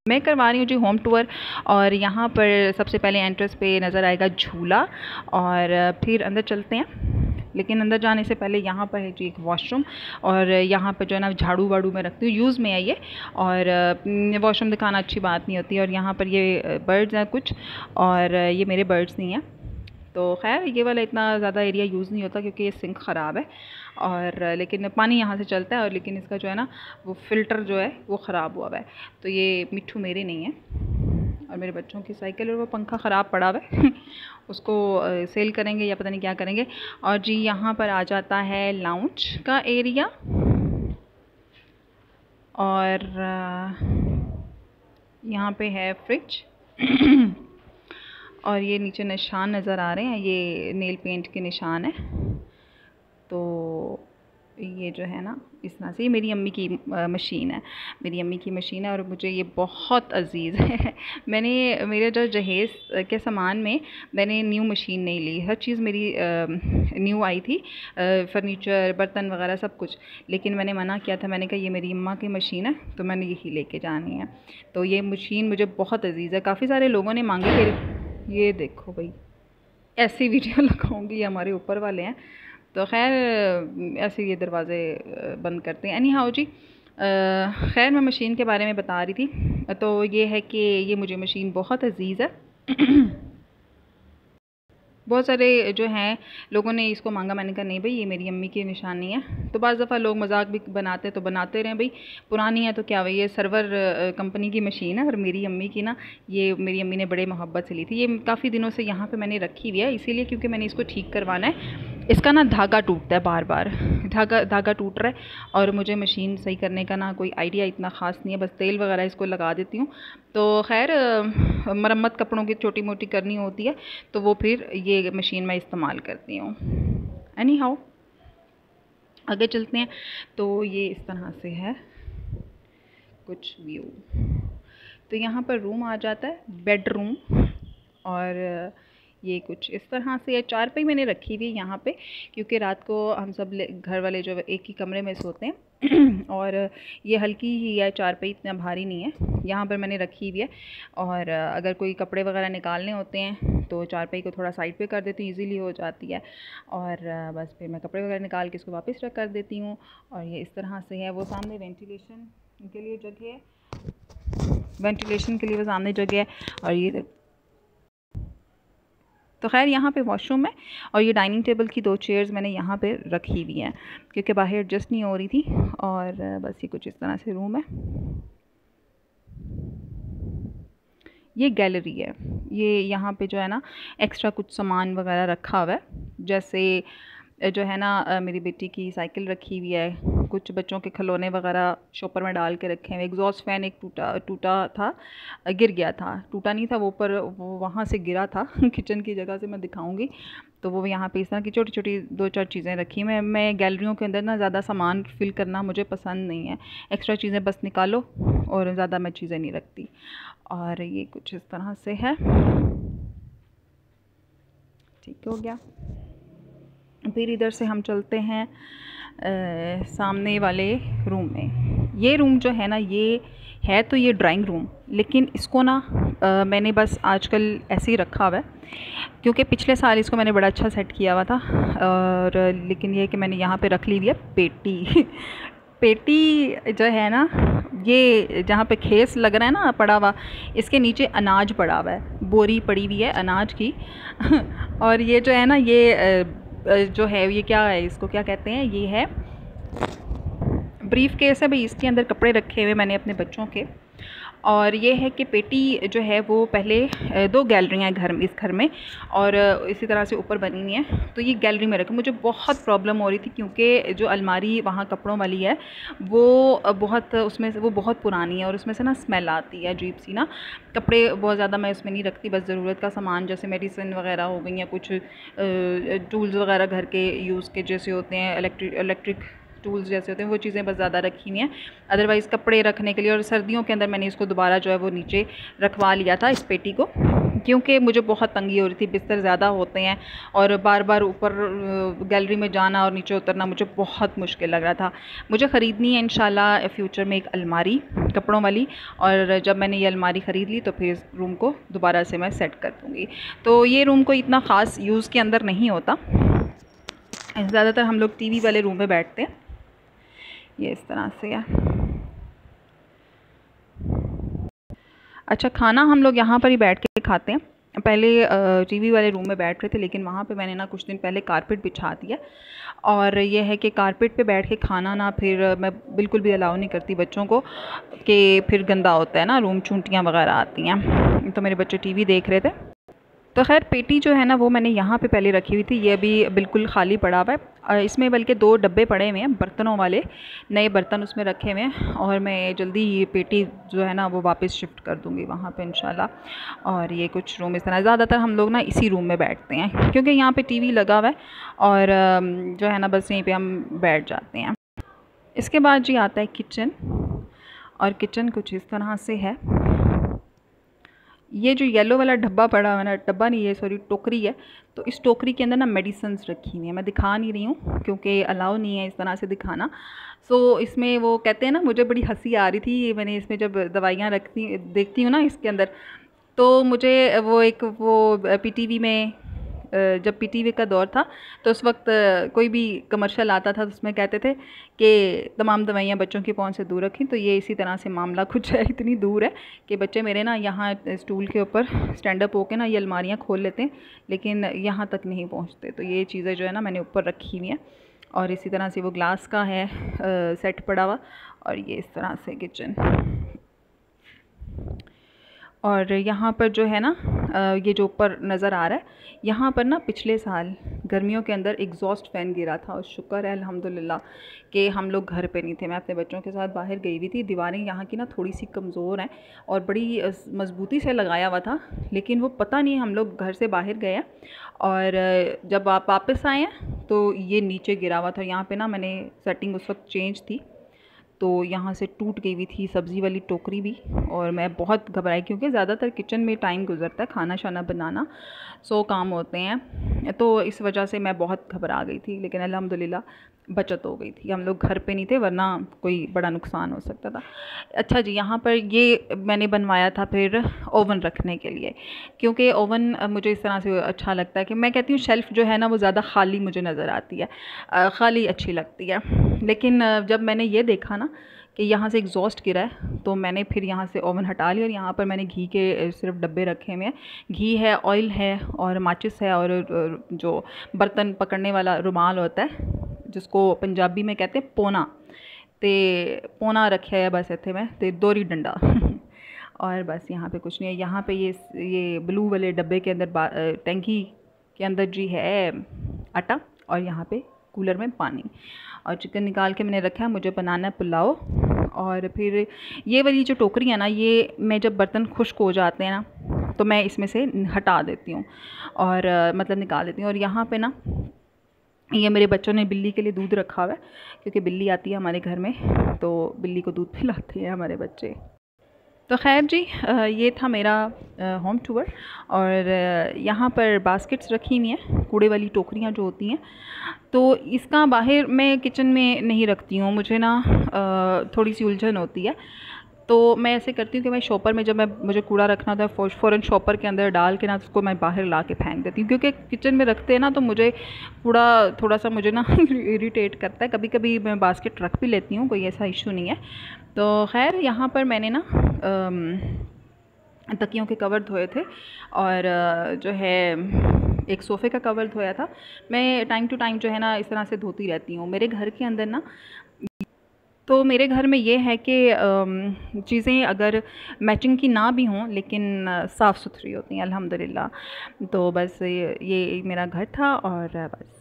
मैं करवा रही हूँ जी होम टूर। और यहाँ पर सबसे पहले एंट्रेंस पे नज़र आएगा झूला, और फिर अंदर चलते हैं। लेकिन अंदर जाने से पहले यहाँ पर है जी एक वॉशरूम, और यहाँ पर जो है ना झाड़ू वाड़ू मैं रखती हूँ, यूज़ में है ये। और वॉशरूम दिखाना अच्छी बात नहीं होती। और यहाँ पर ये बर्ड्स हैं कुछ, और ये मेरे बर्ड्स नहीं हैं। तो खैर ये वाला इतना ज़्यादा एरिया यूज़ नहीं होता क्योंकि ये सिंक ख़राब है, और लेकिन पानी यहाँ से चलता है। और लेकिन इसका जो है ना वो फ़िल्टर जो है वो ख़राब हुआ हुआ है। तो ये मिट्ठू मेरे नहीं है, और मेरे बच्चों की साइकिल और वो पंखा ख़राब पड़ा हुआ है उसको सेल करेंगे या पता नहीं क्या करेंगे। और जी यहाँ पर आ जाता है लाउंज का एरिया, और यहाँ पे है फ्रिज और ये नीचे निशान नज़र आ रहे हैं, ये नेल पेंट के निशान है। तो ये जो है ना इस तरह से, ये मेरी अम्मी की मशीन है, मेरी अम्मी की मशीन है, और मुझे ये बहुत अजीज़ है मैंने मेरे जो जहेज़ के सामान में मैंने न्यू मशीन नहीं ली, हर चीज़ मेरी न्यू आई थी, फ़र्नीचर, बर्तन वगैरह सब कुछ। लेकिन मैंने मना किया था, मैंने कहा ये मेरी अम्मा की मशीन है तो मैंने यही लेके जानी है। तो ये मशीन मुझे बहुत अजीज़ है। काफ़ी सारे लोगों ने मांगी, फिर ये देखो भाई ऐसी वीडियो लगाऊंगी, हमारे ऊपर वाले हैं। तो खैर ऐसे ये दरवाज़े बंद करते हैं। एनी हाउ जी, खैर मैं मशीन के बारे में बता रही थी। तो ये है कि ये मुझे मशीन बहुत अजीज़ है बहुत सारे जो हैं लोगों ने इसको मांगा, मैंने कहा नहीं भाई ये मेरी अम्मी की निशानी है। तो बाज़ दफ़ा लोग मजाक भी बनाते हैं तो बनाते रहें भाई, पुरानी है तो क्या भाई, ये सर्वर कंपनी की मशीन है। और मेरी अम्मी की ना, ये मेरी अम्मी ने बड़े मोहब्बत से ली थी। ये काफ़ी दिनों से यहाँ पे मैंने रखी हुई है, इसीलिए क्योंकि मैंने इसको ठीक करवाना है। इसका ना धागा टूटता है बार बार, धागा टूट रहा है, और मुझे मशीन सही करने का ना कोई आइडिया इतना ख़ास नहीं है, बस तेल वगैरह इसको लगा देती हूँ। तो खैर मरम्मत कपड़ों की छोटी मोटी करनी होती है तो वो फिर ये मशीन मैं इस्तेमाल करती हूँ। एनी हाउ आगे चलते हैं। तो ये इस तरह से है कुछ व्यू। तो यहाँ पर रूम आ जाता है, बेडरूम, और ये कुछ इस तरह से है। चारपाई मैंने रखी हुई है यहाँ पे क्योंकि रात को हम सब घर वाले जो एक ही कमरे में सोते हैं और ये हल्की ही है चारपाई, इतना भारी नहीं है। यहाँ पर मैंने रखी हुई है, और अगर कोई कपड़े वगैरह निकालने होते हैं तो चारपाई को थोड़ा साइड पे कर देती हूँ, ईज़िली हो जाती है। और बस फिर मैं कपड़े वगैरह निकाल के इसको वापस रख कर देती हूँ। और ये इस तरह से है। वो सामने वेंटिलेशन के लिए जगह है, वेंटिलेशन के लिए वो सामने जगह है। और ये तो खैर यहाँ पे वॉशरूम है, और ये डाइनिंग टेबल की 2 चेयर्स मैंने यहाँ पे रखी हुई हैं क्योंकि बाहर एडजस्ट नहीं हो रही थी। और बस ये कुछ इस तरह से रूम है। ये गैलरी है, ये यहाँ पे जो है ना एक्स्ट्रा कुछ सामान वगैरह रखा हुआ है, जैसे जो है ना मेरी बेटी की साइकिल रखी हुई है, कुछ बच्चों के खिलौने वगैरह शॉपर में डाल के रखे हैं। एग्जॉस्ट फ़ैन एक टूटा था, गिर गया था, टूटा नहीं था वो, पर वो वहाँ से गिरा था किचन की जगह से मैं दिखाऊंगी। तो वो यहाँ पे इस तरह की छोटी छोटी 2-4 चीज़ें रखी। मैं गैलरियों के अंदर ना ज़्यादा सामान फिल करना मुझे पसंद नहीं है, एक्स्ट्रा चीज़ें बस निकालो, और ज़्यादा मैं चीज़ें नहीं रखती। और ये कुछ इस तरह से है। ठीक हो गया। फिर इधर से हम चलते हैं सामने वाले रूम में। ये रूम जो है ना, ये है तो ये ड्राइंग रूम, लेकिन इसको ना मैंने बस आजकल ऐसे ही रखा हुआ है क्योंकि पिछले साल इसको मैंने बड़ा अच्छा सेट किया हुआ था। और लेकिन ये है कि मैंने यहाँ पे रख ली हुई है पेटी पेटी जो है ना, ये जहाँ पे खेस लग रहा है ना पड़ा हुआ, इसके नीचे अनाज पड़ा हुआ है, बोरी पड़ी हुई है अनाज की और ये जो है ना, ये जो है ये क्या है, इसको क्या कहते हैं, ये है ब्रीफ केस है भाई। इसके अंदर कपड़े रखे हुए मैंने अपने बच्चों के। और ये है कि पेटी जो है वो पहले 2 गैलरियाँ हैं इस घर में, और इसी तरह से ऊपर बनी हुई हैं। तो ये गैलरी में रखी। मुझे बहुत प्रॉब्लम हो रही थी क्योंकि जो अलमारी वहाँ कपड़ों वाली है वो बहुत, उसमें से वो बहुत पुरानी है और उसमें से ना स्मेल आती है अजीब सी ना। कपड़े बहुत ज़्यादा मैं उसमें नहीं रखती, बस ज़रूरत का सामान जैसे मेडिसिन वगैरह हो गई या कुछ टूल्स वगैरह घर के यूज़ के जैसे होते हैं, इलेक्ट्रिक टूल्स जैसे होते हैं वो चीज़ें बस ज़्यादा रखी हुई हैं। अदरवाइज़ कपड़े रखने के लिए, और सर्दियों के अंदर मैंने इसको दोबारा जो है वो नीचे रखवा लिया था इस पेटी को, क्योंकि मुझे बहुत तंगी हो रही थी, बिस्तर ज़्यादा होते हैं और बार बार ऊपर गैलरी में जाना और नीचे उतरना मुझे बहुत मुश्किल लग रहा था। मुझे ख़रीदनी है इंशाल्लाह फ्यूचर में एक अलमारी कपड़ों वाली, और जब मैंने ये अलमारी ख़रीद ली तो फिर इस रूम को दोबारा से मैं सेट कर दूँगी। तो ये रूम को इतना ख़ास यूज़ के अंदर नहीं होता, ज़्यादातर हम लोग टीवी वाले रूम में बैठते हैं। ये इस तरह से है। अच्छा, खाना हम लोग यहाँ पर ही बैठ के खाते हैं। पहले टीवी वाले रूम में बैठ रहे थे, लेकिन वहाँ पे मैंने ना कुछ दिन पहले कारपेट बिछा दिया, और ये है कि कारपेट पे बैठ के खाना ना फिर मैं बिल्कुल भी अलाउ नहीं करती बच्चों को, कि फिर गंदा होता है ना, रूम चूंटियाँ वगैरह आती हैं। तो मेरे बच्चे टीवी देख रहे थे। तो खैर पेटी जो है ना वो मैंने यहाँ पे पहले रखी हुई थी, ये अभी बिल्कुल खाली पड़ा हुआ है। इसमें बल्कि 2 डब्बे पड़े हुए हैं बर्तनों वाले, नए बर्तन उसमें रखे हुए हैं, और मैं जल्दी ये पेटी जो है ना वो वापस शिफ्ट कर दूँगी वहाँ पे इंशाल्लाह। और ये कुछ रूम इस तरह, ज़्यादातर हम लोग ना इसी रूम में बैठते हैं क्योंकि यहाँ पे टीवी लगा हुआ है, और जो है ना बस यहीं पर हम बैठ जाते हैं। इसके बाद जी आता है किचन, और किचन कुछ इस तरह से है। ये जो येलो वाला डब्बा पड़ा हुआ है ना, डब्बा नहीं है सॉरी टोकरी है, तो इस टोकरी के अंदर ना मेडिसिन्स रखी हुई हैं। मैं दिखा नहीं रही हूँ क्योंकि अलाउ नहीं है इस तरह से दिखाना। सो इसमें वो कहते हैं ना, मुझे बड़ी हंसी आ रही थी मैंने इसमें जब दवाइयाँ रखती देखती हूँ ना इसके अंदर, तो मुझे वो एक वो पीटीवी में जब पीटीवी का दौर था तो उस वक्त कोई भी कमर्शियल आता था तो उसमें कहते थे कि तमाम दवाइयाँ बच्चों की पहुंच से दूर रखें। तो ये इसी तरह से मामला कुछ है, इतनी दूर है कि बच्चे मेरे ना यहाँ स्टूल के ऊपर स्टैंड अप होकर ना ये अलमारियाँ खोल लेते हैं, लेकिन यहाँ तक नहीं पहुँचते। तो ये चीज़ें जो है ना मैंने ऊपर रखी हुई हैं, और इसी तरह से वो ग्लास का है सेट पड़ा हुआ, और ये इस तरह से किचन। और यहाँ पर जो है ना ये जो ऊपर नज़र आ रहा है, यहाँ पर ना पिछले साल गर्मियों के अंदर एग्जॉस्ट फ़ैन गिरा था, और शुक्र है अल्हम्दुलिल्लाह कि हम लोग घर पे नहीं थे। मैं अपने बच्चों के साथ बाहर गई हुई थी। दीवारें यहाँ की ना थोड़ी सी कमज़ोर हैं और बड़ी मज़बूती से लगाया हुआ था, लेकिन वो पता नहीं हम लोग घर से बाहर गए हैं, और जब आप वापस आए हैं तो ये नीचे गिरा हुआ था। यहाँ पर ना मैंने सेटिंग उस वक्त चेंज थी, तो यहाँ से टूट गई हुई थी सब्ज़ी वाली टोकरी भी, और मैं बहुत घबराई क्योंकि ज़्यादातर किचन में टाइम गुजरता है, खाना शाना बनाना 100 काम होते हैं, तो इस वजह से मैं बहुत घबरा गई थी। लेकिन अल्हम्दुलिल्लाह बचत हो गई थी, हम लोग घर पे नहीं थे वरना कोई बड़ा नुकसान हो सकता था। अच्छा जी, यहाँ पर ये मैंने बनवाया था फिर ओवन रखने के लिए, क्योंकि ओवन मुझे इस तरह से अच्छा लगता है कि मैं कहती हूँ शेल्फ़ जो है ना वो ज़्यादा खाली मुझे नज़र आती है, खाली अच्छी लगती है। लेकिन जब मैंने ये देखा ना कि यहाँ से एग्जॉस्ट गिरा है, तो मैंने फिर यहाँ से ओवन हटा लिया, और यहाँ पर मैंने घी के सिर्फ डब्बे रखे हुए हैं। घी है, ऑयल है, और माचिस है, और जो बर्तन पकड़ने वाला रुमाल होता है जिसको पंजाबी में कहते हैं पोना, ते पोना रखे है बस इतने में, ते दोरी डंडा और बस यहाँ पे कुछ नहीं है। यहाँ पे ये ब्लू वाले डब्बे के अंदर टैंकी के अंदर जी है आटा, और यहाँ पे कूलर में पानी, और चिकन निकाल के मैंने रखा है, मुझे बनाना है पुलाव। और फिर ये वाली जो टोकरी है ना, ये मैं जब बर्तन खुश्क हो जाते हैं ना तो मैं इसमें से हटा देती हूँ, और मतलब निकाल देती हूँ। और यहाँ पे ना ये मेरे बच्चों ने बिल्ली के लिए दूध रखा हुआ है, क्योंकि बिल्ली आती है हमारे घर में, तो बिल्ली को दूध पिलाते हैं हमारे बच्चे। तो खैर जी, ये था मेरा होम टूर। और यहाँ पर बास्केट्स रखी हुई हैं, कूड़े वाली टोकरियाँ जो होती हैं, तो इसका बाहर मैं किचन में नहीं रखती हूँ, मुझे ना थोड़ी सी उलझन होती है। तो मैं ऐसे करती हूँ कि मैं शॉपर में, जब मुझे कूड़ा रखना होता है फ़ौरन शॉपर के अंदर डाल के ना उसको मैं बाहर ला के फेंक देती हूँ, क्योंकि किचन में रखते हैं ना तो मुझे कूड़ा थोड़ा सा मुझे ना इरिटेट करता है। कभी कभी मैं बास्केट रख भी लेती हूँ, कोई ऐसा इशू नहीं है। तो खैर यहाँ पर मैंने ना तकियों के कवर धोए थे, और जो है एक सोफ़े का कवर धोया था। मैं टाइम टू टाइम जो है ना इस तरह से धोती रहती हूँ। मेरे घर के अंदर ना, तो मेरे घर में ये है कि चीज़ें अगर मैचिंग की ना भी हों लेकिन साफ़ सुथरी होती हैं अल्हम्दुलिल्लाह। तो बस ये मेरा घर था, और बस